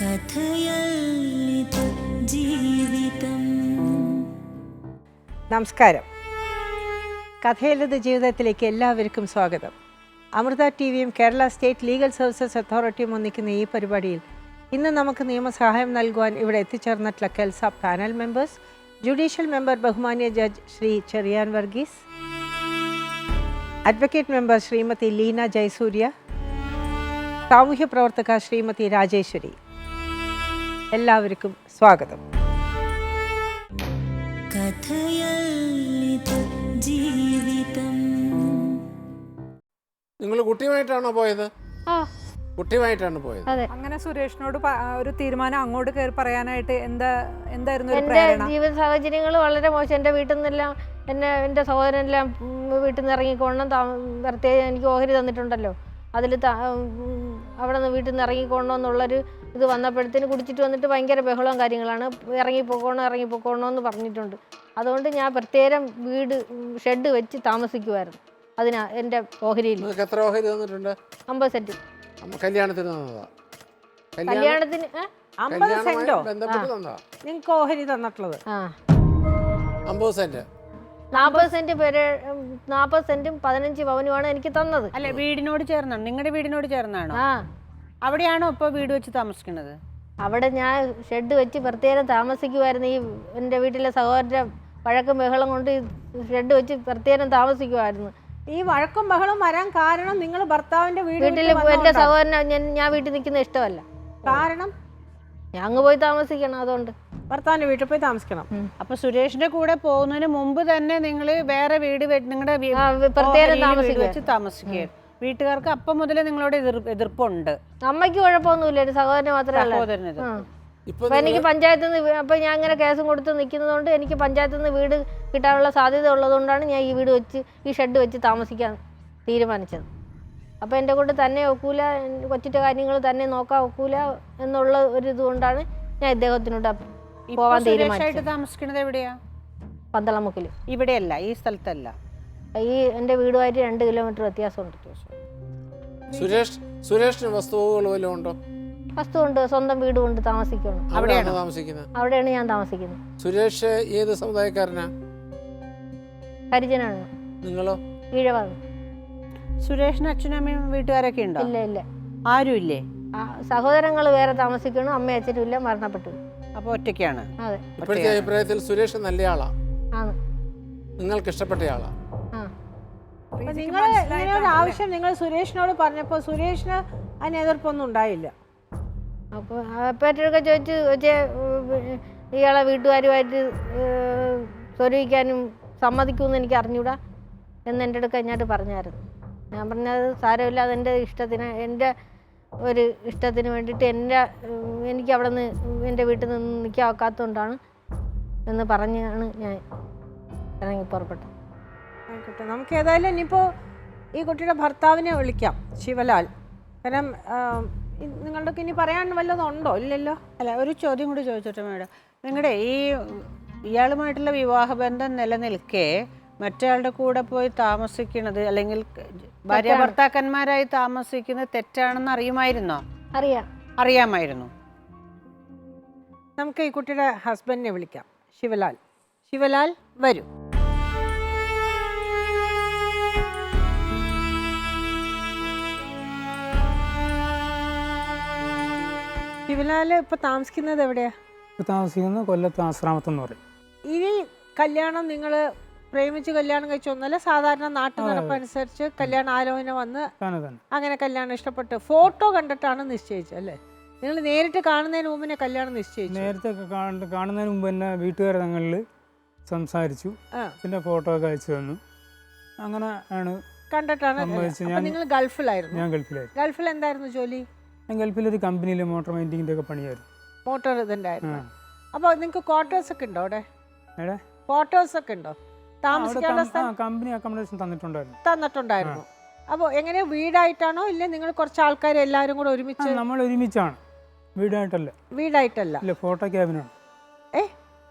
കഥയല്ലിതു ജീവിതം. നമസ്കാരം. കഥയല്ലത് ജീവിതത്തിലേക്ക് എല്ലാവർക്കും സ്വാഗതം. അമൃത ടിവിയും കേരള സ്റ്റേറ്റ് ലീഗൽ സർവീസസ് അതോറിറ്റിയും ഒന്നിക്കുന്ന ഈ പരിപാടിയിൽ ഇന്ന് നമുക്ക് നിയമസഹായം നൽകുവാൻ ഇവിടെ എത്തിച്ചേർന്നിട്ടുള്ള KELSA panel members, judicial member ബഹുമാന്യ judge Shri Cheriyan Varghese, advocate member Shrimati Leena Jayasurya, സാമൂഹ്യ പ്രവർത്തക ശ്രീമതി രാജേശ്വരി. എല്ലാവർക്കും സ്വാഗതം. കഥയല്ലിതു ജീവിതം. നിങ്ങൾ കുട്ടിയുമായിട്ടാണോ പോയത്? കുട്ടിയുമായിട്ടാണ് പോയത്. അങ്ങനെ സുരേഷിനോട് ഒരു തീരുമാനം അങ്ങോട്ട് കയറി പറയാനായിട്ട് എന്തായിരുന്നു ഒരു എൻ്റെ പ്രേരണ? ജീവിത സാഹചര്യങ്ങൾ വളരെ മോശം. എൻ്റെ വീട്ടിൽ നിന്നെല്ലാം എൻ്റെ സഹോദരനെല്ലാം വീട്ടിൽ നിന്ന് ഇറങ്ങിക്കോണം. പ്രത്യേകം എനിക്ക് ഓഹരി തന്നിട്ടുണ്ടല്ലോ, അതിൽ അവിടെ നിന്ന് വീട്ടിൽ നിന്ന് ഇറങ്ങിക്കോണമെന്നുള്ളൊരു ഇത് വന്നപ്പോഴത്തേന് കുടിച്ചിട്ട് വന്നിട്ട് ഭയങ്കര ബഹളവും കാര്യങ്ങളാണ്. ഇറങ്ങിപ്പോക്കോണോ എന്ന് പറഞ്ഞിട്ടുണ്ട്. അതുകൊണ്ട് ഞാൻ പ്രത്യേകം ഷെഡ് വെച്ച് താമസിക്കുമായിരുന്നു. അതിനാ എൻ്റെ ഓഹരിയിൽ എത്ര ഓഹരി തന്നിട്ടുണ്ട്? 50 സെന്റ്. കല്യാണത്തിന് കല്യാണത്തിന് 50 സെന്റോ ബന്ധപ്പെട്ട് തന്നതാ നിങ്ങൾക്ക് ഓഹരി തന്നിട്ടുള്ളത്? 50 സെന്റ്. 40 സെന്റ് പേര് 40 സെന്റും 15 പവനുമാണ് എനിക്ക് തന്നത്. അല്ലെ, വീടിനോട് ചേർന്നാണ്? നിങ്ങളുടെ വീടിനോട് ചേർന്നാണോ? അവിടെയാണോ ഇപ്പൊ വീട് വെച്ച് താമസിക്കുന്നത്? അവിടെ ഞാൻ ഷെഡ് വെച്ച് പ്രത്യേകം താമസിക്കുമായിരുന്നു. ഈ എൻ്റെ വീട്ടിലെ സഹോദര വഴക്കും ബഹളം കൊണ്ട് ഷെഡ് വെച്ച് പ്രത്യേകം താമസിക്കുമായിരുന്നു. ഈ വഴക്കും ബഹളം വരാൻ കാരണം നിങ്ങൾ ഭർത്താവിന്റെ വീട്ടിൽ എൻ്റെ സഹോദരനെ ഞാൻ വീട്ടിൽ നിൽക്കുന്ന ഇഷ്ടമല്ല. കാരണം ഞാൻ അങ്ങ് പോയി താമസിക്കണം. അതുകൊണ്ട് ഭർത്താവിന്റെ വീട്ടിൽ പോയി താമസിക്കണം. അപ്പൊ സുരേഷിന്റെ കൂടെ പോകുന്നതിന് മുമ്പ് തന്നെ നിങ്ങൾ വേറെ വീട് നിങ്ങളുടെ പ്രത്യേകം വെച്ച് താമസിക്കുക. വീട്ടുകാർക്ക് അപ്പം മുതലേ നിങ്ങളോട് എതിർപ്പുണ്ട്? അമ്മയ്ക്ക് കുഴപ്പമൊന്നുമില്ല, എൻ്റെ സഹോദരന് മാത്രമല്ല. അപ്പൊ എനിക്ക് പഞ്ചായത്തിൽ നിന്ന് അപ്പൊ ഞാൻ ഇങ്ങനെ കേസും കൊടുത്ത് നിൽക്കുന്നതുകൊണ്ട് എനിക്ക് പഞ്ചായത്തിൽ നിന്ന് വീട് കിട്ടാനുള്ള സാധ്യത ഉള്ളതുകൊണ്ടാണ് ഞാൻ ഈ ഷെഡ് വെച്ച് താമസിക്കാൻ തീരുമാനിച്ചത്. അപ്പോൾ എൻ്റെ കൊണ്ട് തന്നെ ഒക്കൂല, കൊച്ചിൻ്റെ കാര്യങ്ങൾ തന്നെ നോക്കാൻ ഒക്കൂല എന്നുള്ള ഒരു ഇതുകൊണ്ടാണ് ഞാൻ ഇദ്ദേഹത്തിനോട് പോകാൻ തീരുമാനിച്ചത്. താമസിക്കുന്നത് എവിടെയാ? പന്തളമുക്കിൽ. ഇവിടെയല്ല, ഈ സ്ഥലത്തല്ല. ഈ എൻ്റെ വീടുമായിട്ട് 2 കിലോമീറ്റർ വ്യത്യാസമുണ്ട്. സുരേഷിന് വസ്തുവകൾ വല്ലതും ഉണ്ടോ? വസ്തുണ്ട്, സ്വന്തം വീടുകൊണ്ട് താമസിക്കണം. അവിടെയാണ് താമസിക്കുന്നത്? അവിടെയാണ് ഞാൻ താമസിക്കുന്നത്. സുരേഷ് ഏത് സമുദായക്കാരനാ? ഹരിജനാണ്. നിങ്ങളോ? ഈഴവാണ്. സുരേഷിന് അച്ഛനും അമ്മയും വീട്ടുകാരൊക്കെ ഉണ്ടോ? ഇല്ല. ആരും ഇല്ലേ? സഹോദരങ്ങൾ വേറെ താമസിക്കണം, അമ്മയും അച്ഛനും ഇല്ല, മരണപ്പെട്ടു. അപ്പൊ ഒറ്റയ്ക്കാണ്? അതെ. ഇപ്പോഴത്തെ അഭിപ്രായത്തിൽ സുരേഷ് നല്ല ആളാ? ആണ്. നിങ്ങൾക്ക് ഇഷ്ടപ്പെട്ട ആളാ? നിങ്ങൾ ഇങ്ങനെ ഒരു ആവശ്യം നിങ്ങൾ സുരേഷിനോട് പറഞ്ഞപ്പോൾ സുരേഷിന് അതിന് എതിർപ്പൊന്നും ഉണ്ടായില്ല? അപ്പോൾ അപ്പേറ്റൊക്കെ ചോദിച്ച് ഇയാളെ വീട്ടുകാരുമായിട്ട് സ്വരൂപിക്കാനും സമ്മതിക്കുമെന്ന് എനിക്ക് അറിഞ്ഞൂടാ എന്ന് എൻ്റെ അടുക്ക കഴിഞ്ഞാട്ട് പറഞ്ഞായിരുന്നു. ഞാൻ പറഞ്ഞത് സാരമില്ല, അതെൻ്റെ ഇഷ്ടത്തിന്, എൻ്റെ ഒരു ഇഷ്ടത്തിന് വേണ്ടിയിട്ട് എനിക്ക് അവിടെ നിന്ന് എൻ്റെ വീട്ടിൽ നിന്ന് നിൽക്കാൻ ഒക്കാത്തതുകൊണ്ടാണ് എന്ന് പറഞ്ഞാണ് ഞാൻ ഇറങ്ങി പുറപ്പെട്ടത്. ആയിക്കോട്ടെ, നമുക്ക് ഏതായാലും ഇനിയിപ്പോൾ ഈ കുട്ടിയുടെ ഭർത്താവിനെ വിളിക്കാം, ശിവലാൽ. കാരണം നിങ്ങളുടെ ഇനി പറയാൻ വല്ലതും ഉണ്ടോ? ഇല്ലല്ലോ. അല്ല, ഒരു ചോദ്യം കൂടി ചോദിച്ചോട്ടെ മാഡം. നിങ്ങളുടെ ഇയാളുമായിട്ടുള്ള വിവാഹബന്ധം നിലനിൽക്കെ മറ്റയാളുടെ കൂടെ പോയി താമസിക്കുന്നത്, അല്ലെങ്കിൽ ഭാര്യ ഭർത്താക്കന്മാരായി താമസിക്കുന്നത് തെറ്റാണെന്ന് അറിയുമായിരുന്നോ? അറിയാമായിരുന്നു. നമുക്ക് ഈ കുട്ടിയുടെ ഹസ്ബൻഡിനെ വിളിക്കാം, ശിവലാൽ. ശിവലാൽ വരൂ. ശിവലാൽ ഇപ്പൊ താമസിക്കുന്നത് എവിടെയാ? താമസിക്കുന്നത് കൊല്ലത്ത് ആശ്രാമത്തെന്ന് പറയും. ഇനി കല്യാണം നിങ്ങൾ പ്രേമിച്ച് കല്യാണം കഴിച്ചൊന്നല്ല, സാധാരണ നാട്ടു നടപ്പനുസരിച്ച് കല്യാണ ആലോചന വന്ന് അങ്ങനെ കല്യാണം ഇഷ്ടപ്പെട്ട് ഫോട്ടോ കണ്ടിട്ടാണ് നിശ്ചയിച്ചത് അല്ലേ? നിങ്ങൾ നേരിട്ട് കാണുന്നതിന് മുമ്പ് കല്യാണം നിശ്ചയിച്ചു? നേരത്തെ കാണുന്നതിന് മുമ്പ് തന്നെ വീട്ടുകാർ തങ്ങളിൽ സംസാരിച്ചു, പിന്നെ ഫോട്ടോ ഒക്കെ അയച്ചു തന്നു. അങ്ങനെ ആണ് കണ്ടിട്ടാണ്. നിങ്ങൾ ഗൾഫിലായിരുന്നു? ഞാൻ ഗൾഫിലായിരുന്നു. ഗൾഫിൽ എന്തായിരുന്നു ജോലി? ഞാൻ ഗൾഫിലൊരു കമ്പനിയിൽ മോട്ടോർ മെയിൻ്റെയിൻ്റെ ഒക്കെ പണിയായിരുന്നു. മോട്ടോർ ഇതുണ്ടായിരുന്നു. അപ്പോൾ നിങ്ങൾക്ക് ക്വാർട്ടേഴ്സ് ഒക്കെ ഉണ്ടോ അവിടെ? ക്വാർട്ടേഴ്സ് ഒക്കെ ഉണ്ടോ? കമ്പനി അക്കോമഡേഷൻ തന്നിട്ടുണ്ടായിരുന്നു. അപ്പോൾ എങ്ങനെ വീടായിട്ടാണോ ഇല്ല നിങ്ങൾ കുറച്ച് ആൾക്കാർ എല്ലാവരും കൂടെ ഒരുമിച്ച്? നമ്മൾ ഒരുമിച്ചാണ്, വീടായിട്ടല്ല. വീടായിട്ടല്ല, ഫോട്ടോ ക്യാബിനാണ്.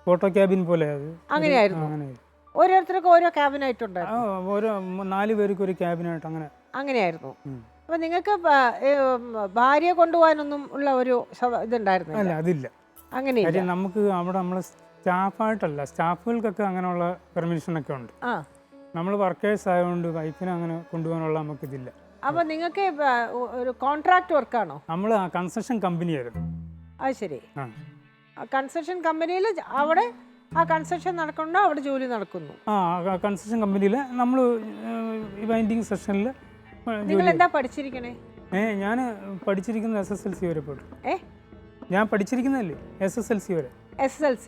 ഫോട്ടോ ക്യാബിൻ പോലെ. അങ്ങനെയായിരുന്നു. ഓരോരുത്തർക്കും ഓരോ ക്യാബിനായിട്ടുണ്ടായിരുന്നു. ഓരോ 4 പേർക്ക് ഒരു ക്യാബിനായിട്ട് അങ്ങനെയായിരുന്നു. അപ്പൊ നിങ്ങൾക്ക് ഭാര്യയെ കൊണ്ടുപോകാനൊന്നും ഉള്ള ഒരു ഇതുണ്ടായിരുന്നു? അല്ല, അതില്ല. അങ്ങനെയില്ല. കാര്യം നമുക്ക് അവിടെ നമ്മൾ സ്റ്റാഫായിട്ടല്ല, സ്റ്റാഫുകൾക്കൊക്കെ അങ്ങനെയുള്ള പെർമിഷനൊക്കെ ഉണ്ട്. നമ്മൾ വർക്കേഴ്സ് ആയതുകൊണ്ട് വൈഫിനെ അങ്ങനെ കൊണ്ടുപോകാനുള്ള നമുക്കിതില്ല. അപ്പൊ നിങ്ങൾക്ക് ഒരു കോൺട്രാക്ട് വർക്കാണോ? നമ്മൾ ആ കൺസ്ട്രക്ഷൻ കമ്പനിയായിരുന്നു. അത് ശരി. കൺസ്ട്രക്ഷൻ കമ്പനിയിൽ അവിടെ ആ കൺസ്ട്രക്ഷൻ നടക്കണോ അവിടെ ജോലി നടക്കുന്നു? കൺസ്ട്രക്ഷൻ കമ്പനിയിൽ നമ്മൾ വൈൻഡിങ് സെക്ഷനിൽ. നിങ്ങൾ എന്താ പഠിച്ചിരിക്കണേ? ഞാൻ പഠിച്ചിരിക്കുന്നത് SSLC വരെ പോയിട്ട്. ഞാൻ പഠിച്ചിരിക്കുന്നതല്ലേ SSLC വരെ. SSLC.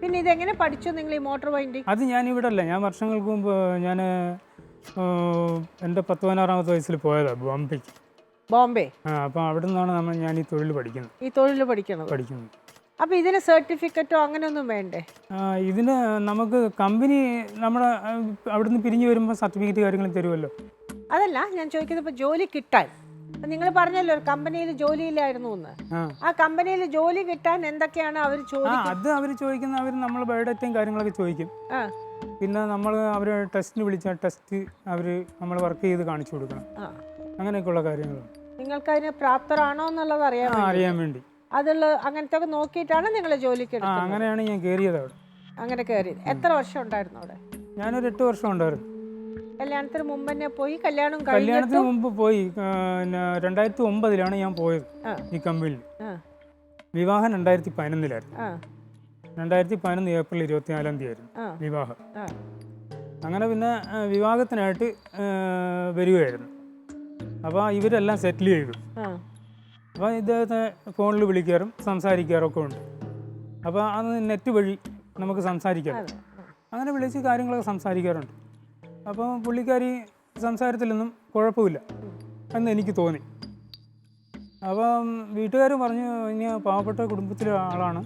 പിന്നെ ഇതെങ്ങനെ പഠിച്ചു നിങ്ങൾ ഈ മോട്ടോർ വൈൻഡിങ്? അത് ഞാൻ ഇവിടെ അല്ല, ഞാൻ വർഷങ്ങൾക്ക് മുമ്പ് ഞാൻ എൻ്റെ 16-ാമത്തെ വയസ്സിൽ പോയതാണ് ബോംബെക്ക്. ബോംബെ? അപ്പോൾ അവിടെ നിന്നാണ് ഞാൻ ഈ തൊഴിൽ പഠിക്കുന്നത്. ഈ തൊഴിൽ പഠിക്കുന്നത്. അപ്പോൾ ഇതിന് സർട്ടിഫിക്കറ്റോ അങ്ങനെയൊന്നും വേണ്ടേ? ഇതിന് നമുക്ക് കമ്പനി നമ്മുടെ അവിടുന്ന് പിരിഞ്ഞു വരുമ്പോൾ സർട്ടിഫിക്കറ്റ് കാര്യങ്ങൾ തരുമല്ലോ. അതല്ല ഞാൻ ചോദിക്കുന്നത്, ഇപ്പോൾ ജോലി കിട്ടാൻ നിങ്ങൾ പറഞ്ഞല്ലോ ഒരു കമ്പനിയിൽ ജോലിയിലായിരുന്നു എന്ന്. ആ കമ്പനിയിൽ ജോലി കിട്ടാൻ എന്തൊക്കെയാണ് അവർ ചോദിക്കുന്നത്? അത് അവർ ചോദിക്കുന്ന, അവർ നമ്മൾ ബയോഡേറ്റയും കാര്യങ്ങളൊക്കെ ചോദിക്കും. പിന്നെ നമ്മൾ അവർ ടെസ്റ്റിന് വിളിച്ചാൽ ടെസ്റ്റ് അവർ നമ്മൾ വർക്ക് ചെയ്ത് കാണിച്ചു കൊടുക്കണം. അങ്ങനെയൊക്കെയുള്ള കാര്യങ്ങളുണ്ട്. നിങ്ങൾക്ക് അതിന് പ്രാപ്തരാണോ എന്നുള്ളത് അറിയാൻ വേണ്ടി അതുള്ള അങ്ങനത്തെ ഒക്കെ നോക്കിയിട്ടാണ് നിങ്ങൾ ജോലിക്ക് എടുക്കുന്നത്? അങ്ങനെയാണ് ഞാൻ കയറിയത് അവിടെ. അങ്ങനെ കയറി. എത്ര വർഷം ഉണ്ടായിരുന്നു അവിടെ? ഞാനൊരു 8 വർഷം ഉണ്ടായിരുന്നു. കല്യാണത്തിന് മുമ്പ് തന്നെ പോയി? കല്യാണത്തിന് മുമ്പ് പോയി. 2009 ഞാൻ പോയത് ഈ കമ്പനിയിൽ. വിവാഹം 2011 2011 ഏപ്രിൽ 24 ആയിരുന്നു വിവാഹം. അങ്ങനെ പിന്നെ വിവാഹത്തിനായിട്ട് വരികയായിരുന്നു. അപ്പോൾ ഇവരെല്ലാം സെറ്റിൽ ചെയ്തു. അപ്പോൾ ഇദ്ദേഹത്തെ ഫോണിൽ വിളിക്കാറും സംസാരിക്കാറൊക്കെ ഉണ്ട്. അപ്പോൾ അത് നെറ്റ് വഴി നമുക്ക് സംസാരിക്കാം. അങ്ങനെ വിളിച്ച് കാര്യങ്ങളൊക്കെ സംസാരിക്കാറുണ്ട്. അപ്പോൾ പുള്ളിക്കാരി സംസാരത്തിലൊന്നും കുഴപ്പമില്ല എന്ന് എനിക്ക് തോന്നി. അപ്പം വീട്ടുകാർ പറഞ്ഞു ഇനി പാവപ്പെട്ട കുടുംബത്തിലെ ആളാണ്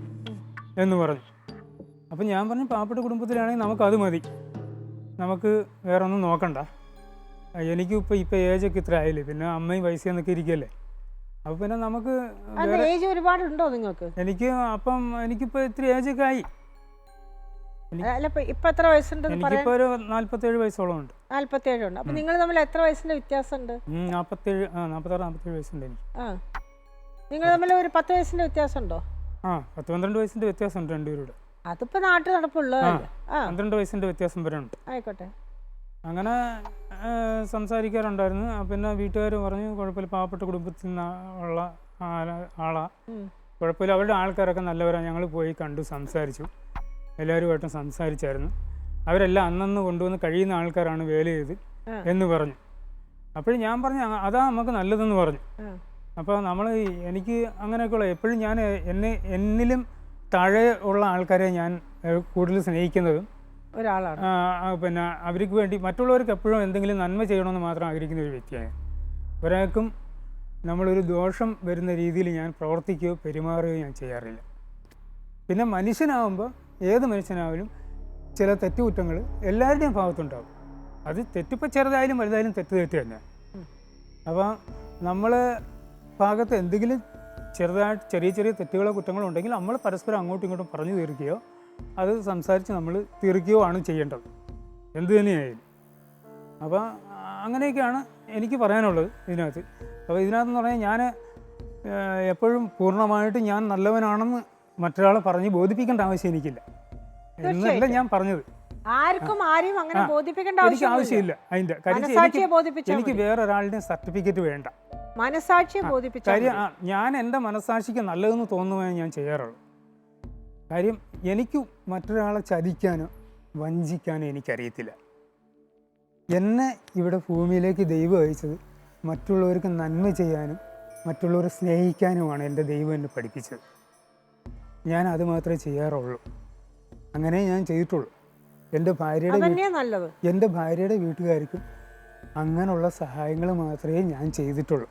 എന്ന് പറഞ്ഞു. അപ്പം ഞാൻ പറഞ്ഞു പാവപ്പെട്ട കുടുംബത്തിലാണെങ്കിൽ നമുക്കത് മതി, നമുക്ക് വേറെ ഒന്നും നോക്കണ്ട. എനിക്കിപ്പോൾ ഏജൊക്കെ ഇത്ര ആയില്ലേ, പിന്നെ അമ്മയും വയസ്സെന്നൊക്കെ ഇരിക്കുകയല്ലേ. അപ്പോൾ പിന്നെ നമുക്ക് ഏജ് ഒരുപാടുണ്ടോ നിങ്ങൾക്ക്? എനിക്കിപ്പോൾ ഇത്തിരി ഏജൊക്കെ ആയി. ഇപ്പൊ എത്ര വയസ്സുണ്ട്? എനിക്കിപ്പോൾ ഒരു 47 വയസ്സോളം ഉണ്ട്. 47 ഉണ്ട്. അപ്പൊ നിങ്ങൾ തമ്മിൽ എത്ര വയസ്സിന്റെ വ്യത്യാസമുണ്ട്? 46-47 വയസ്സുണ്ട് എനിക്ക്. നിങ്ങൾ തമ്മിൽ ഒരു 10 വയസ്സിന്റെ വ്യത്യാസം ഉണ്ടോ? 10-12 വയസ്സിന്റെ വ്യത്യാസമുണ്ട് രണ്ടുപേരുടെ. അതിപ്പോ നാട്ടിൽ നടപ്പുള്ളൂ. 12 വയസ്സിന്റെ വ്യത്യാസം വരെ ഉണ്ട്. ആയിക്കോട്ടെ. അങ്ങനെ സംസാരിക്കാറുണ്ടായിരുന്നു. പിന്നെ വീട്ടുകാർ പറഞ്ഞു കുഴപ്പമില്ല, പാവപ്പെട്ട കുടുംബത്തിൽ നിന്നുള്ള ആളാ, കുഴപ്പമില്ല, അവരുടെ ആൾക്കാരൊക്കെ നല്ലവരാണ്. ഞങ്ങൾ പോയി കണ്ടു, സംസാരിച്ചു, എല്ലാവരുമായിട്ടും സംസാരിച്ചായിരുന്നു. അവരെല്ലാം അന്നന്ന് കൊണ്ടുവന്ന് കഴിയുന്ന ആൾക്കാരാണ് വേല ചെയ്ത് എന്ന് പറഞ്ഞു. അപ്പോഴും ഞാൻ പറഞ്ഞു അതാ നമുക്ക് നല്ലതെന്ന് പറഞ്ഞു. അപ്പോൾ എനിക്ക് അങ്ങനെയൊക്കെയുള്ള എപ്പോഴും ഞാൻ എന്നിലും താഴെ ഉള്ള ആൾക്കാരെ ഞാൻ കൂടുതൽ സ്നേഹിക്കുന്നതും ഒരാളാണ്. പിന്നെ അവർക്ക് വേണ്ടി മറ്റുള്ളവർക്ക് എപ്പോഴും എന്തെങ്കിലും നന്മ ചെയ്യണമെന്ന് മാത്രം ആഗ്രഹിക്കുന്ന ഒരു വ്യക്തിയാണ്. ഒരാൾക്കും നമ്മളൊരു ദോഷം വരുന്ന രീതിയിൽ ഞാൻ പ്രവർത്തിക്കുകയോ പെരുമാറുകയോ ഞാൻ ചെയ്യാറില്ല. പിന്നെ മനുഷ്യനാവുമ്പോൾ ഏത് മനുഷ്യനായാലും ചില തെറ്റുകുറ്റങ്ങൾ എല്ലാവരുടെയും ഭാഗത്തുണ്ടാവും. അത് തെറ്റിപ്പോൾ ചെറുതായാലും വലുതായാലും തെറ്റ് തന്നെ. അപ്പോൾ നമ്മൾ ഭാഗത്ത് എന്തെങ്കിലും ചെറിയ തെറ്റുകളോ കുറ്റങ്ങളോ ഉണ്ടെങ്കിൽ നമ്മൾ പരസ്പരം അങ്ങോട്ടും ഇങ്ങോട്ടും പറഞ്ഞു തീർക്കുകയോ അത് സംസാരിച്ച് നമ്മൾ തീർക്കുകയോ ആണ് ചെയ്യേണ്ടത്, എന്തു തന്നെയായാലും. അപ്പോൾ അങ്ങനെയൊക്കെയാണ് എനിക്ക് പറയാനുള്ളത് ഇതിനകത്ത്. അപ്പോൾ ഇതിനകത്തെന്ന് പറഞ്ഞാൽ ഞാൻ എപ്പോഴും പൂർണ്ണമായിട്ട് ഞാൻ നല്ലവനാണെന്ന് മറ്റൊരാളെ പറഞ്ഞ് ബോധിപ്പിക്കേണ്ട ആവശ്യം എനിക്കില്ല എന്നല്ല ഞാൻ പറഞ്ഞത്. ആർക്കും ആരെയും അങ്ങനെ ബോധിപ്പിക്കേണ്ട എനിക്ക് ആവശ്യമില്ല. അതിൻ്റെ കാര്യം എനിക്ക് വേറൊരാളുടെ സർട്ടിഫിക്കറ്റ് വേണ്ട. മനസാക്ഷിയെ ബോധിപ്പിച്ച കാര്യം ഞാൻ എൻ്റെ മനസാക്ഷിക്ക് നല്ലതെന്ന് തോന്നുവാൻ ഞാൻ ചെയ്യാറുള്ളൂ. കാര്യം എനിക്ക് മറ്റൊരാളെ ചതിക്കാനോ വഞ്ചിക്കാനോ എനിക്കറിയത്തില്ല. എന്നെ ഇവിടെ ഭൂമിയിലേക്ക് ദൈവം അയച്ചത് മറ്റുള്ളവർക്ക് നന്മ ചെയ്യാനും മറ്റുള്ളവരെ സ്നേഹിക്കാനുമാണ് എൻ്റെ ദൈവം എന്നെ പഠിപ്പിച്ചത്. ഞാൻ അത് മാത്രമേ ചെയ്യാറുള്ളൂ, അങ്ങനെ ഞാൻ ചെയ്തിട്ടുള്ളൂ. എൻ്റെ ഭാര്യയുടെ വീട്ടുകാർക്കും അങ്ങനെയുള്ള സഹായങ്ങൾ മാത്രമേ ഞാൻ ചെയ്തിട്ടുള്ളൂ.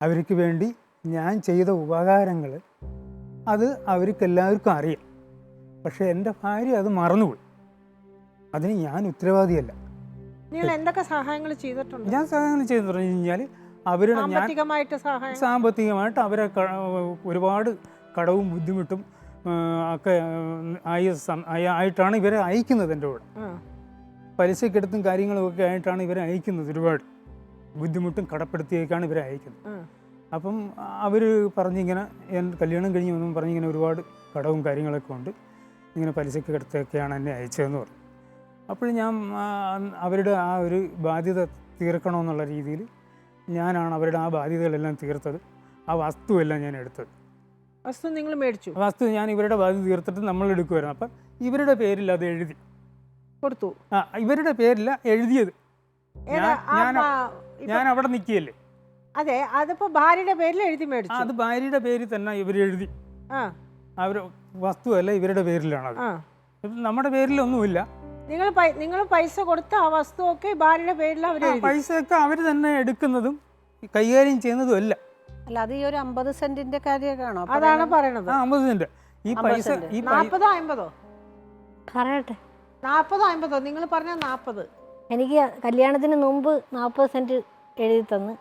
അവർക്ക് വേണ്ടി ഞാൻ ചെയ്ത ഉപകാരങ്ങൾ അത് അവർക്കെല്ലാവർക്കും അറിയാം. പക്ഷേ എൻ്റെ ഭാര്യ അത് മറന്നുപോയി. അതിന് ഞാൻ ഉത്തരവാദിയല്ല. നിങ്ങൾ എന്തൊക്കെ സഹായങ്ങൾ ചെയ്തിട്ടുണ്ട്? ഞാൻ സഹായങ്ങൾ ചെയ്തെന്ന് പറഞ്ഞു കഴിഞ്ഞാൽ അവരുടെ സാമ്പത്തികമായിട്ട് അവരെ ഒരുപാട് കടവും ബുദ്ധിമുട്ടും ഒക്കെ ആയിട്ടാണ് ഇവരെ അയക്കുന്നത്. എൻ്റെ കൂടെ പലിശക്കെടുത്തും കാര്യങ്ങളും ഒക്കെ ആയിട്ടാണ് ഇവരെ അയക്കുന്നത് ഒരുപാട്. ബുദ്ധിമുട്ടും കടപ്പെടുത്തിയേക്കാണ് ഇവരെ അയക്കുന്നത്. അപ്പം അവർ പറഞ്ഞിങ്ങനെ കല്യാണം കഴിഞ്ഞ് ഒന്നും പറഞ്ഞിങ്ങനെ ഒരുപാട് കടവും കാര്യങ്ങളൊക്കെ ഉണ്ട്, ഇങ്ങനെ പലിശയ്ക്ക് എടുത്തൊക്കെയാണ് എന്നെ അയച്ചതെന്ന് പറഞ്ഞു. അപ്പോൾ ഞാൻ അവരുടെ ആ ഒരു ബാധ്യത തീർക്കണമെന്നുള്ള രീതിയിൽ ഞാനാണ് അവരുടെ ആ ബാധ്യതകളെല്ലാം തീർത്തത്. ആ വസ്തുവെല്ലാം ഞാൻ എടുത്തത്. വസ്തു നിങ്ങൾ മേടിച്ചു? വസ്തു ഞാൻ ഇവരുടെ ബാധ്യത തീർത്തിട്ട് നമ്മൾ എടുക്കുമായിരുന്നു. അപ്പം ഇവരുടെ പേരിൽ അത് എഴുതി കൊടുത്തു. ഇവരുടെ പേരില്ല എഴുതിയത്. ഞാൻ അവിടെ നിൽക്കുകയല്ലേ. അതെ, അതിപ്പോ ഭാര്യയുടെ പേരിൽ എഴുതി മേടിച്ചു. അത് ഭാര്യയുടെ പേരിൽ തന്നെ ഇവർ എഴുതി. അവർ വസ്തുവല്ല ഇവരുടെ പേരിലാണ്. അത് നമ്മുടെ പേരിലൊന്നുമില്ല. നിങ്ങൾ പൈസ കൊടുത്ത ആ വസ്തുവൊക്കെ ഭാര്യയുടെ പേരിൽ അവർ പൈസയൊക്കെ അവർ തന്നെ എടുക്കുന്നതും കൈകാര്യം ചെയ്യുന്നതും അല്ല. അല്ല, അത് ഈ ഒരു 50 സെന്റിന്റെ കാര്യമാണോ? അതാണ് പറയണത്. 50 സെന്റ്. ഈ പൈസ 40-ഓ 50-ഓ പറയട്ടെ. 40-ഓ 50-ഓ? നിങ്ങൾ പറഞ്ഞ 40. എനിക്ക് കല്യാണത്തിന് മുമ്പ് 40 സെന്റ് എഴുതി തന്ന്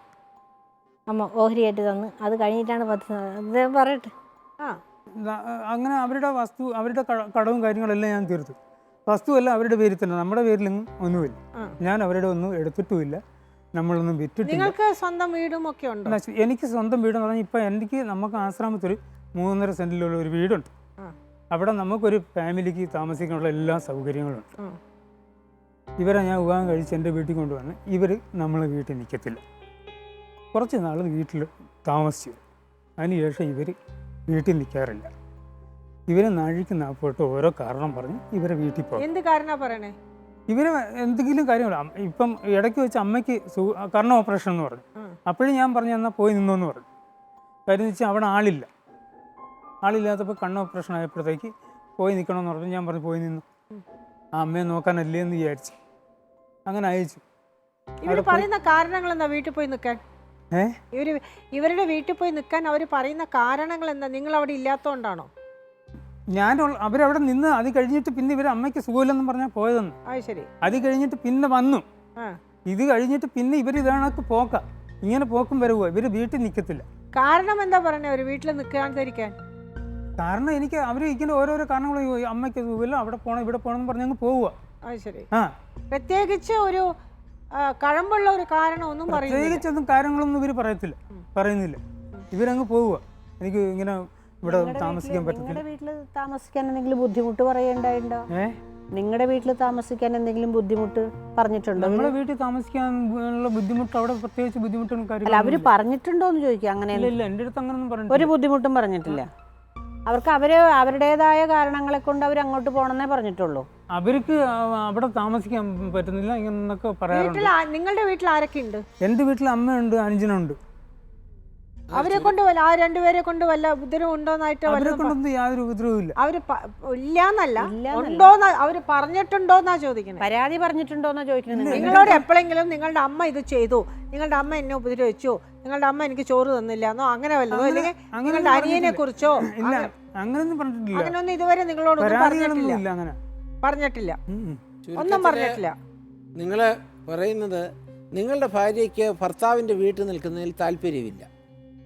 അമ്മ ഓഹരിയായിട്ട് തന്ന്. അത് കഴിഞ്ഞിട്ടാണ് 10 അദ്ദേഹം പറയട്ടെ. അങ്ങനെ അവരുടെ വസ്തു, അവരുടെ കടവും കാര്യങ്ങളെല്ലാം ഞാൻ തീർത്തു. വസ്തുവല്ല അവരുടെ പേരിൽ തന്നെ, നമ്മുടെ പേരിലൊന്നും ഒന്നുമില്ല. ഞാൻ അവരുടെ ഒന്നും എടുത്തിട്ടുമില്ല, നമ്മളൊന്നും വിറ്റിട്ടില്ല. നിങ്ങൾക്ക് സ്വന്തം വീടും ഒക്കെ ഉണ്ട്? എനിക്ക് സ്വന്തം വീടെന്ന് പറഞ്ഞാൽ ഇപ്പം നമുക്ക് ആശ്രമത്തൊരു 3.5 സെന്റിലുള്ള ഒരു വീടുണ്ട്. അവിടെ നമുക്കൊരു ഫാമിലിക്ക് താമസിക്കാനുള്ള എല്ലാ സൗകര്യങ്ങളുണ്ട്. ഇവരെ ഞാൻ വിവാഹം കഴിച്ച് എൻ്റെ വീട്ടിൽ കൊണ്ടുവന്ന് ഇവർ നമ്മളെ വീട്ടിൽ നിൽക്കത്തില്ല. കുറച്ച് നാൾ വീട്ടിൽ താമസിച്ചു. അതിനുശേഷം ഇവർ വീട്ടിൽ നിൽക്കാറില്ല. ഇവരെ നാഴിക്ക് നാപ്പോട്ട് ഓരോ കാരണം പറഞ്ഞ് ഇവരെ വീട്ടിൽ പോകും. എന്ത് കാരണമാണ് പറയണേ? ഇവർ എന്തെങ്കിലും കാര്യങ്ങൾ ഇപ്പം ഇടയ്ക്ക് വെച്ച് അമ്മയ്ക്ക് കർണ ഓപ്പറേഷൻ എന്ന് പറഞ്ഞു. അപ്പോഴും ഞാൻ പറഞ്ഞു എന്നാൽ പോയി നിന്നോന്ന് പറഞ്ഞു. കാര്യം വെച്ചാൽ അവിടെ ആളില്ലാത്തപ്പോൾ കണ്ണ് ഓപ്പറേഷൻ ആയപ്പോഴത്തേക്ക് പോയി നിൽക്കണമെന്ന് പറഞ്ഞു. ഞാൻ പറഞ്ഞു പോയി നിന്നു. ആ അമ്മയെ നോക്കാനല്ലേ എന്ന് വിചാരിച്ചു. അങ്ങനെ അയച്ചു. ഇവർ പറയുന്ന കാരണങ്ങൾ എന്താ വീട്ടിൽ പോയി നിൽക്കാൻ? ഇവരുടെ വീട്ടിൽ പോയി നിൽക്കാൻ അവർ പറയുന്ന കാരണങ്ങൾ എന്താ? നിങ്ങൾ അവിടെ ഇല്ലാത്തതുകൊണ്ടാണോ? അവരവിടെ നിന്ന് അത് കഴിഞ്ഞിട്ട് പിന്നെ ഇവർ അമ്മയ്ക്ക് സുഖമില്ലെന്നും പറഞ്ഞാൽ പോയതെന്ന്. ശരി. അത് കഴിഞ്ഞിട്ട് പിന്നെ വന്നു. ഇത് കഴിഞ്ഞിട്ട് പിന്നെ ഇവർ ഇതാണൊക്കെ ഇങ്ങനെ പോക്കും വരവുക. ഇവർ വീട്ടിൽ നിൽക്കത്തില്ല. കാരണം എന്താ പറഞ്ഞേ അവർ വീട്ടിൽ നിൽക്കാതിരിക്കാൻ? കാരണം എനിക്ക് അവർ ഇങ്ങനെ ഓരോരോ കാരണങ്ങൾ, അമ്മയ്ക്ക് സുഖമില്ല, അവിടെ പോകണം ഇവിടെ പോകണം എന്ന് പറഞ്ഞ് അങ്ങ് പോവുക. ശരി. പ്രത്യേകിച്ച് ഒരു കഴമ്പുള്ള ഒരു കാരണം ഒന്നും പ്രത്യേകിച്ചൊന്നും കാര്യങ്ങളൊന്നും ഇവർ പറയുന്നില്ല. ഇവരങ്ങ് പോവുക. എനിക്ക് ഇങ്ങനെ ഇവിടെ താമസിക്കാൻ പറ്റത്തില്ല. നിങ്ങളുടെ വീട്ടിൽ താമസിക്കാൻ എന്തെങ്കിലും ബുദ്ധിമുട്ട് പറയേണ്ടായിട്ടുണ്ടോ? നിങ്ങളുടെ വീട്ടിൽ താമസിക്കാൻ എന്തെങ്കിലും ബുദ്ധിമുട്ട് പറഞ്ഞിട്ടുണ്ടോ? നമ്മുടെ വീട്ടിൽ താമസിക്കാനുള്ള ബുദ്ധിമുട്ട് അവിടെ പ്രത്യേകിച്ച് ബുദ്ധിമുട്ടൊന്നും കാര്യമില്ല. അവര് പറഞ്ഞിട്ടുണ്ടോ എന്ന് ചോദിക്കുക. അങ്ങനെ ഇല്ല, എൻ്റെ അടുത്ത് അങ്ങനൊന്നും പറഞ്ഞില്ല. ഒരു ബുദ്ധിമുട്ടും പറഞ്ഞിട്ടില്ല. അവർക്ക് അവരുടേതായ കാരണങ്ങളെ കൊണ്ട് അവർ അങ്ങോട്ട് പോകണമെന്നേ പറഞ്ഞിട്ടുള്ളൂ. അവർക്ക് അവിടെ താമസിക്കാൻ പറ്റുന്നില്ല എന്നൊക്കെ പറയാറുണ്ട്. നിങ്ങളുടെ വീട്ടിൽ ആരൊക്കെ ഉണ്ട്? എൻ്റെ വീട്ടിൽ അമ്മയുണ്ട്, അനുജനുണ്ട്. അവരെ കൊണ്ട് ആ രണ്ടുപേരെ കൊണ്ട് വല്ല ഉപദ്രവം ഉണ്ടോന്നായിട്ട്? അവരെ കൊണ്ടൊന്നും യാതൊരു ഉപദ്രവവും ഇല്ല. അവര് ഇല്ലാന്നല്ല, ഉണ്ടോന്നാ അവര് പറഞ്ഞിട്ടുണ്ടോന്നാ ചോദിക്കുന്നത്. പരാതി പറഞ്ഞിട്ടുണ്ടോന്നാ ചോദിക്കുന്നത്. നിങ്ങളോട് എപ്പോഴെങ്കിലും നിങ്ങളുടെ അമ്മ ഇത് ചെയ്തു, നിങ്ങളുടെ അമ്മ എന്നെ ഉപദ്രവിച്ചു, നിങ്ങളുടെ അമ്മ എനിക്ക് ചോറ് തന്നില്ല എന്നോ അങ്ങനെ വല്ലതോ, അല്ലെങ്കിൽ നിങ്ങളുടെ അനിയനെ കുറിച്ചോ അങ്ങനെയൊന്നും പറഞ്ഞിട്ടില്ല. അങ്ങനെയൊന്നും ഇതുവരെ നിങ്ങളോട് പറഞ്ഞിട്ടില്ല. ഒന്നും പറഞ്ഞിട്ടില്ല. നിങ്ങള് പറയുന്നത് നിങ്ങളുടെ ഭാര്യയ്ക്ക് ഭർത്താവിന്റെ വീട്ടിൽ നിൽക്കുന്നതിൽ താല്പര്യമില്ല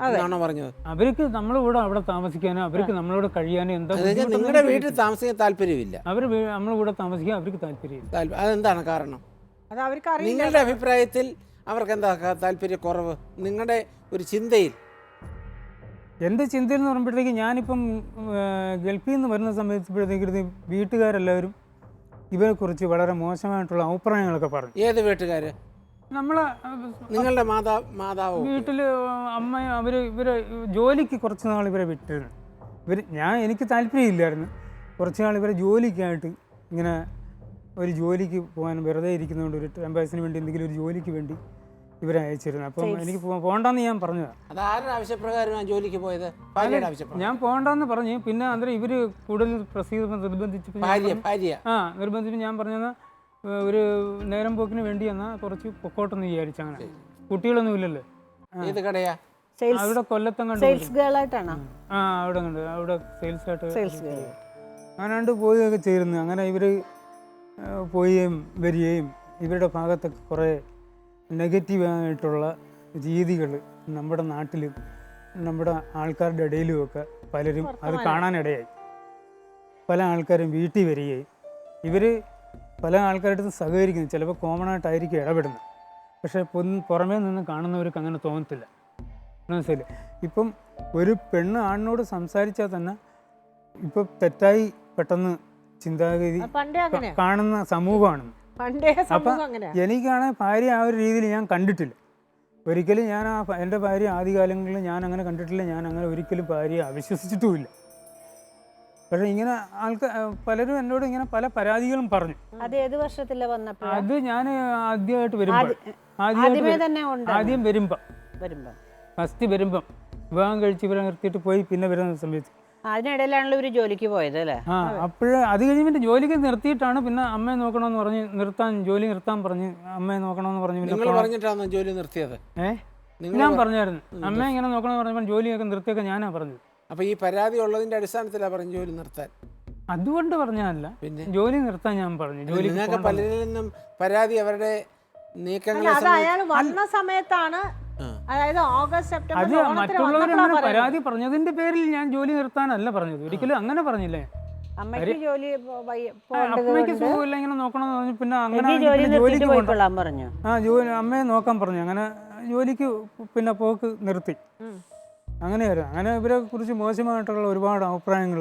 എന്നാണോ പറഞ്ഞത്? അവർക്ക് നമ്മളിവിടെ അവിടെ താമസിക്കാനോ അവർക്ക് നമ്മളോട് കഴിയാനോ എന്താ? നിങ്ങളുടെ വീട്ടിൽ താമസിക്കാൻ താല്പര്യമില്ല. അവര് നമ്മളിവിടെ താമസിക്കാൻ അവർക്ക് താല്പര്യമില്ല. അതെന്താണ് കാരണം? അത് അവർക്ക് അറിയില്ല. നിങ്ങളുടെ അഭിപ്രായത്തിൽ അവർക്ക് എന്താ താല്പര്യക്കുറവ്? നിങ്ങളുടെ ഒരു ചിന്തയിൽ? എൻ്റെ ചിന്തയിൽ എന്ന് പറയുമ്പോഴത്തേക്ക് ഞാനിപ്പം ഗൾഫിൽ നിന്ന് വരുന്ന സമയത്തേക്ക് വീട്ടുകാരെല്ലാവരും ഇവരെക്കുറിച്ച് വളരെ മോശമായിട്ടുള്ള അഭിപ്രായങ്ങളൊക്കെ പറഞ്ഞു. ഏത് വീട്ടുകാർ? നിങ്ങളുടെ മാതാവ് വീട്ടിൽ അമ്മയും ഇവരെ ജോലിക്ക് കുറച്ച് നാൾ ഇവരെ വിട്ടിരുന്നു. എനിക്ക് താല്പര്യമില്ലായിരുന്നു. കുറച്ച് നാൾ ഇവരെ ജോലിക്കായിട്ട് ഇങ്ങനെ ഒരു ജോലിക്ക് പോകാൻ വെറുതെ ഇരിക്കുന്നതുകൊണ്ട് ഒരു ടൈം പാസിന് വേണ്ടി എന്തെങ്കിലും ഒരു ജോലിക്ക് വേണ്ടി ഇവരെ അയച്ചിരുന്നു. അപ്പം എനിക്ക് പോകണ്ടെന്ന് ഞാൻ പറഞ്ഞതാണ്. അത് ആരുടെ ആവശ്യപ്രകാരമാണ് ജോലിക്ക് പോയത്? ഞാൻ പോകണ്ടെന്ന് പറഞ്ഞു. പിന്നെ അന്നേരം ഇവർ കൂടുതൽ നിർബന്ധിച്ച് നിർബന്ധിച്ച് ഞാൻ പറഞ്ഞാൽ ഒരു നേരം പോക്കിന് വേണ്ടി എന്നാൽ കുറച്ച് പൊക്കോട്ടെന്ന് വിചാരിച്ചു. അങ്ങനെ കുട്ടികളൊന്നും ഇല്ലല്ലോ. അവിടെ കൊല്ലത്തങ്ങണ്ട് അവിടെ കണ്ട് അവിടെ സെയിൽസ് ആയിട്ട് അങ്ങനെയാണ്ട് പോവുകയൊക്കെ ചേരുന്നു. അങ്ങനെ ഇവർ പോവുകയും വരികയും ഇവരുടെ ഭാഗത്തൊക്കെ കുറേ നെഗറ്റീവായിട്ടുള്ള രീതികൾ നമ്മുടെ നാട്ടിലും നമ്മുടെ ആൾക്കാരുടെ ഇടയിലുമൊക്കെ പലരും അത് കാണാനിടയായി. പല ആൾക്കാരും വീട്ടിൽ വരികയും ഇവർ പല ആൾക്കാരുടെ അടുത്ത് സഹകരിക്കുന്നു. ചിലപ്പോൾ കോമൺ ആയിട്ടായിരിക്കും ഇടപെടുന്നത്. പക്ഷേ പുറമേ നിന്ന് കാണുന്നവർക്ക് അങ്ങനെ തോന്നത്തില്ല. മനസ്സിലായി? ഇപ്പം ഒരു പെണ്ണ് ആണിനോട് സംസാരിച്ചാൽ തന്നെ ഇപ്പം തെറ്റായി പെട്ടെന്ന് ചിന്താഗതി പണ്ടേ അങ്ങനെ കാണുന്ന സമൂഹമാണ്. പണ്ടേ അപ്പം സംഭവം അങ്ങനെ എനിക്കാണ് ഭാര്യ ആ ഒരു രീതിയിൽ ഞാൻ കണ്ടിട്ടില്ല. ഒരിക്കലും ഞാൻ എൻ്റെ ഭാര്യ ആദ്യകാലങ്ങളിൽ ഞാൻ അങ്ങനെ കണ്ടിട്ടില്ല. ഞാൻ അങ്ങനെ ഒരിക്കലും ഭാര്യയെ അവിശ്വസിച്ചിട്ടുമില്ല. പക്ഷേ ഇങ്ങനെ പലരും എന്നോട് ഇങ്ങനെ പല പരാതികളും പറഞ്ഞു. അത് ഏത് വർഷത്തിലാണ് വന്നപ്പോൾ? അത് ഞാൻ ആദ്യമായിട്ട് വരുമ്പോൾ ആദ്യം വരുമ്പം ഫസ്റ്റ് വരുമ്പം വിവാഹം കഴിച്ച് ഇവരെ നിർത്തിയിട്ട് പോയി പിന്നെ വരുന്ന സമയത്ത് അതിനിടയിലാണല്ലോ ഇവർ ജോലിക്ക് പോയത് അല്ലേ? അപ്പോഴേ അത് കഴിഞ്ഞിട്ട് ജോലിക്ക് നിർത്തിയിട്ടാണ് പിന്നെ അമ്മയെ നോക്കണമെന്ന് പറഞ്ഞ് ജോലി നിർത്താൻ പറഞ്ഞ് അമ്മയെ നോക്കണമെന്ന് പറഞ്ഞു. നിങ്ങൾ പറഞ്ഞിട്ടാണ് ജോലി നിർത്തിയത്? ഞാൻ പറഞ്ഞായിരുന്നു അമ്മയെ ഇങ്ങനെ നോക്കണമെന്ന് പറഞ്ഞപ്പോൾ ജോലിയൊക്കെ നിർത്തിയൊക്കെ ഞാനാ പറഞ്ഞത്. അപ്പൊ ഈ പരാതി ഉള്ളതിന്റെ അടിസ്ഥാനത്തിലാണ് പറഞ്ഞു ജോലി നിർത്താൻ? അതുകൊണ്ട് പറഞ്ഞല്ല, പിന്നെ ജോലി നിർത്താൻ ഞാൻ പറഞ്ഞു. ജോലി നിങ്ങൾക്ക് പലരിൽ നിന്നും പരാതി അവരുടെ നീക്കങ്ങളെ അത് അയാൾ വന്ന സമയത്താണ്, അതായത് ഓഗസ്റ്റ് അത് സെപ്റ്റംബർ മറ്റുള്ളവരങ്ങനെ പരാതി പറഞ്ഞതിന്റെ പേരിൽ ഞാൻ ജോലി നിർത്താനല്ല പറഞ്ഞത്. ഒരിക്കലും അങ്ങനെ പറഞ്ഞില്ലേ. അമ്മയ്ക്ക് ജോലി അമ്മയ്ക്ക് സുഖമില്ല ഇങ്ങനെ നോക്കണമെന്ന് പറഞ്ഞു. പിന്നെ അങ്ങനെ ജോലിക്ക് പോയിക്കൊള്ളാൻ പറഞ്ഞു. അമ്മയെ നോക്കാൻ പറഞ്ഞു. അങ്ങനെ ജോലിക്ക് പിന്നെ പോക്ക് നിർത്തി. അങ്ങനെയായിരുന്നു. അങ്ങനെ ഇവരെ കുറിച്ച് മോശമായിട്ടുള്ള ഒരുപാട് അഭിപ്രായങ്ങൾ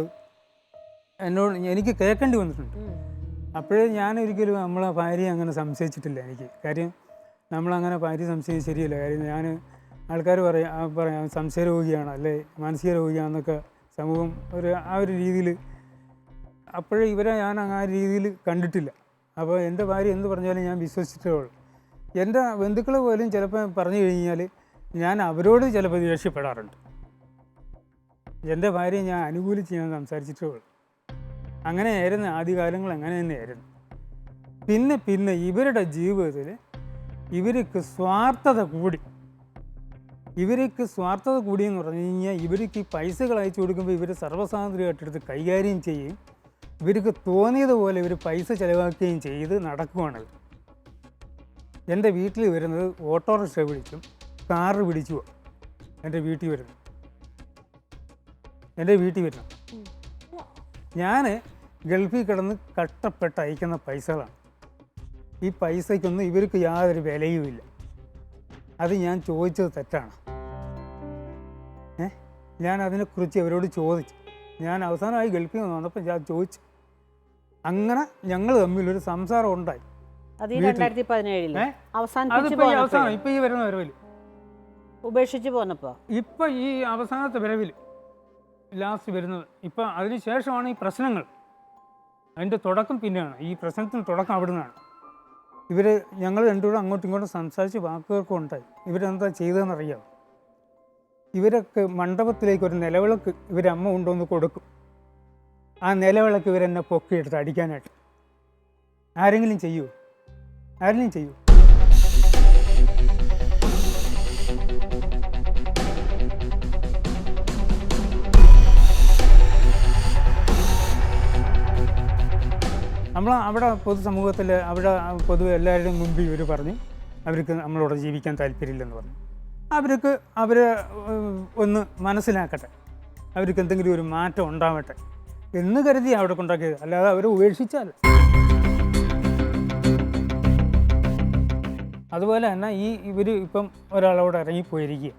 എനിക്ക് കേൾക്കേണ്ടി വന്നിട്ടുണ്ട്. അപ്പോഴേ ഞാനൊരിക്കലും നമ്മളെ ഭാര്യയെ അങ്ങനെ സംശയിച്ചിട്ടില്ല. എനിക്ക് കാര്യം നമ്മളങ്ങനെ ഭാര്യ സംശയിച്ച് ശരിയല്ല. കാര്യം ഞാൻ ആൾക്കാർ പറയാം സംശയരോഗിയാണ് അല്ലേ മാനസിക രോഗിയാണെന്നൊക്കെ സമൂഹം ആ ഒരു രീതിയിൽ. അപ്പോഴേ ഇവരെ ഞാൻ ആ രീതിയിൽ കണ്ടിട്ടില്ല. അപ്പോൾ എൻ്റെ ഭാര്യ എന്ത് പറഞ്ഞാലും ഞാൻ വിശ്വസിച്ചിട്ടേ ഉള്ളൂ. എൻ്റെ ബന്ധുക്കൾ പോലും ചിലപ്പോൾ പറഞ്ഞു കഴിഞ്ഞാൽ ഞാൻ അവരോട് ചിലപ്പോൾ ദേഷ്യപ്പെടാറുണ്ട്. എൻ്റെ ഭാര്യയെ ഞാൻ അനുകൂലിച്ച് ഞാൻ സംസാരിച്ചിട്ടേ ഉള്ളൂ. അങ്ങനെയായിരുന്നു ആദ്യകാലങ്ങൾ, അങ്ങനെ തന്നെയായിരുന്നു. പിന്നെ ഇവരുടെ ജീവിതത്തിൽ ഇവർക്ക് സ്വാർത്ഥത കൂടി. എന്ന് പറഞ്ഞു കഴിഞ്ഞാൽ ഇവർക്ക് ഈ പൈസകൾ അയച്ചു കൊടുക്കുമ്പോൾ ഇവർ സർവ്വസ്വാതന്ത്ര്യമായിട്ടെടുത്ത് കൈകാര്യം ചെയ്യും. ഇവർക്ക് തോന്നിയതുപോലെ ഇവർ പൈസ ചിലവാക്കുകയും ചെയ്ത് നടക്കുവാണത്. എൻ്റെ വീട്ടിൽ വരുന്നത് ഓട്ടോറിക്ഷ പിടിച്ചും കാറ് പിടിച്ചുമോ എൻ്റെ വീട്ടിൽ വരണം. ഞാൻ ഗൾഫിൽ കിടന്ന് കഷ്ടപ്പെട്ട് അയക്കുന്ന പൈസകളാണ്. ഈ പൈസയ്ക്കൊന്നും ഇവർക്ക് യാതൊരു വിലയുമില്ല. അത് ഞാൻ ചോദിച്ചത് തെറ്റാണ്. ഞാൻ അതിനെക്കുറിച്ച് അവരോട് ചോദിച്ചു. ഞാൻ അവസാനമായി ഗൾഫിൽ നിന്ന് വന്നപ്പോൾ ഞാൻ ചോദിച്ചു. അങ്ങനെ ഞങ്ങൾ തമ്മിലൊരു സംസാരം ഉണ്ടായി. ഇപ്പം ഈ വരുന്ന വരവിൽ ഉപേക്ഷിച്ച് പോന്നപ്പോൾ ഇപ്പം ഈ അവസാനത്തെ വരവിൽ ലാസ്റ്റ് വരുന്നത് ഇപ്പം അതിന് ശേഷമാണ് ഈ പ്രശ്നങ്ങൾ. അതിൻ്റെ തുടക്കം പിന്നെയാണ്. ഈ പ്രശ്നത്തിന് തുടക്കം അവിടെ നിന്നാണ്. ഞങ്ങൾ രണ്ടുകൂടെ അങ്ങോട്ടും ഇങ്ങോട്ടും സംസാരിച്ച് വാക്കുകൾക്കും ഉണ്ടായി. ഇവരെന്താ ചെയ്തതെന്നറിയാം. ഇവരൊക്കെ മണ്ഡപത്തിലേക്ക് ഒരു നിലവിളക്ക് ഇവരമ്മ കൊണ്ടുവന്ന് കൊടുക്കും. ആ നിലവിളക്ക് ഇവരെന്നെ പൊക്കിയെടുത്ത് അടിക്കാനായിട്ട്. ആരെങ്കിലും ചെയ്യുമോ? അവിടെ പൊതുസമൂഹത്തിൽ പൊതുവെ എല്ലാവരുടെയും മുമ്പിൽ ഇവർ പറഞ്ഞു അവർക്ക് നമ്മളോട് ജീവിക്കാൻ താല്പര്യമില്ലെന്ന് പറഞ്ഞു. അവർ ഒന്ന് മനസ്സിലാക്കട്ടെ, അവർക്ക് എന്തെങ്കിലും ഒരു മാറ്റം ഉണ്ടാവട്ടെ എന്ന് കരുതി അവിടെ കൊണ്ടാക്കിയത്, അല്ലാതെ അവരെ ഉപേക്ഷിച്ചാൽ. അതുപോലെ തന്നെ ഇവർ ഇപ്പം ഒരാളോട് ഇറങ്ങിപ്പോയിരിക്കുക.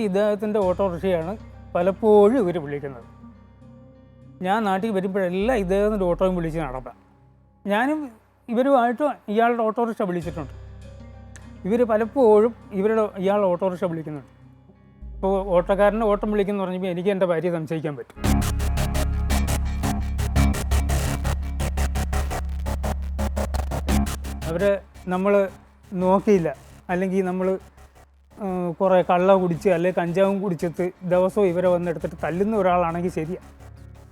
ഇദ്ദേഹത്തിൻ്റെ ഓട്ടോറിക്ഷയാണ് പലപ്പോഴും ഇവർ വിളിക്കുന്നത്. ഞാൻ നാട്ടിൽ വരുമ്പോഴെല്ലാം ഇദ്ദേഹത്തിൻ്റെ ഓട്ടോയും വിളിച്ച് നടത്താം. ഞാനും ഇവരുമായിട്ട് ഇയാളുടെ ഓട്ടോറിക്ഷ വിളിച്ചിട്ടുണ്ട്. ഇവർ പലപ്പോഴും ഇയാളുടെ ഓട്ടോറിക്ഷ വിളിക്കുന്നുണ്ട്. ഇപ്പോൾ ഓട്ടോക്കാരൻ്റെ ഓട്ടം വിളിക്കുന്നു പറഞ്ഞപ്പോൾ എനിക്ക് എൻ്റെ ഭാര്യയെ സംശയിക്കാൻ പറ്റും. അവരെ നമ്മൾ നോക്കിയില്ല, അല്ലെങ്കിൽ നമ്മൾ കുറേ കള്ള കുടിച്ച് അല്ലെങ്കിൽ കഞ്ചാവും കുടിച്ചിട്ട് ദിവസവും ഇവരെ വന്നെടുത്തിട്ട് തല്ലുന്ന ഒരാളാണെങ്കിൽ ശരിയാണ്.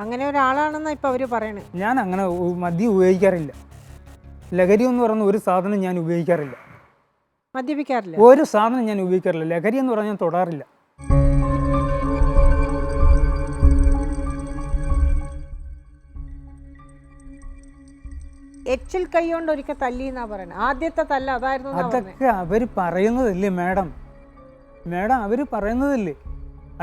അങ്ങനെ ഒരാളാണെന്നാണ് ഇപ്പോൾ അവർ പറയണത്. ഞാൻ അങ്ങനെ മദ്യം ഉപയോഗിക്കാറില്ല. ലഹരി എന്ന് പറയുന്ന ഒരു സാധനം ഞാൻ ഉപയോഗിക്കാറില്ല. മദ്യപിക്കാറില്ല? ഒരു സാധനം ഞാൻ ഉപയോഗിക്കാറില്ല. ലഹരി എന്ന് പറഞ്ഞാൽ ഞാൻ തൊടാറില്ല. എച്ചിൽ കൈ കൊണ്ട് ഒരിക്കൽ തല്ലി എന്നാ പറയണത്. ആദ്യത്തെ തല്ല അതായിരുന്നു. അതൊക്കെ അവർ പറയുന്നതല്ലേ മാഡം, അവർ പറയുന്നതല്ലേ.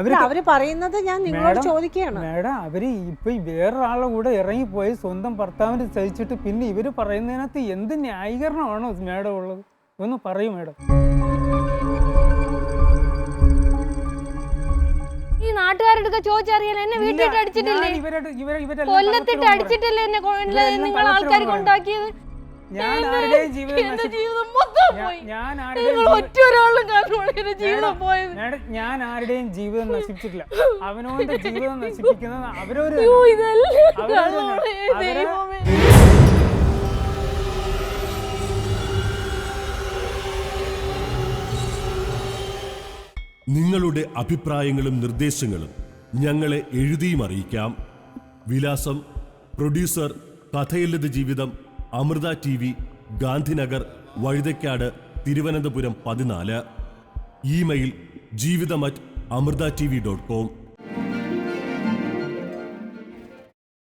അവര് പറയുന്നത് ഞാൻ നിങ്ങളോട് ചോദിക്കുകയാണ്. മാഡം അവര് ഇപ്പൊ വേറൊരാളുടെ കൂടെ ഇറങ്ങിപ്പോയി സ്വന്തം ഭർത്താവിനെ സഹിച്ചിട്ട് പിന്നെ ഇവര് പറയുന്നതിനകത്ത് എന്ത് ന്യായീകരണമാണോ മാഡം ഉള്ളത്? ഒന്ന് പറയൂ മാഡം. ഈ നാട്ടുകാരുടെ ചോദിച്ചറിയാൻ എന്നെ വീട്ടിലിട്ട് അടിച്ചിട്ടില്ലേ? കൊല്ലത്തിട്ട് അടിച്ചിട്ടില്ലേ എന്നെ നിങ്ങൾ ആൾക്കാർ കൊണ്ടാക്കിയത്? ഞാൻ ആരുടെയും ജീവിതം ഞാൻ ആരുടെയും ജീവിതം നശിപ്പിച്ചിട്ടില്ല. അവനവന്റെ ജീവിതം നശിപ്പിക്കുന്നത് അവരൊരു നിങ്ങളുടെ അഭിപ്രായങ്ങളും നിർദ്ദേശങ്ങളും ഞങ്ങളെ എഴുതിയും അറിയിക്കാം. വിലാസം: പ്രൊഡ്യൂസർ, കഥയില്ലത് ജീവിതം, അമൃത TV, ഗാന്ധിനഗർ, വഴുതയ്ക്കാട്, തിരുവനന്തപുരം 14. ഇമെയിൽ: ജീവിതം@amrithatv.com.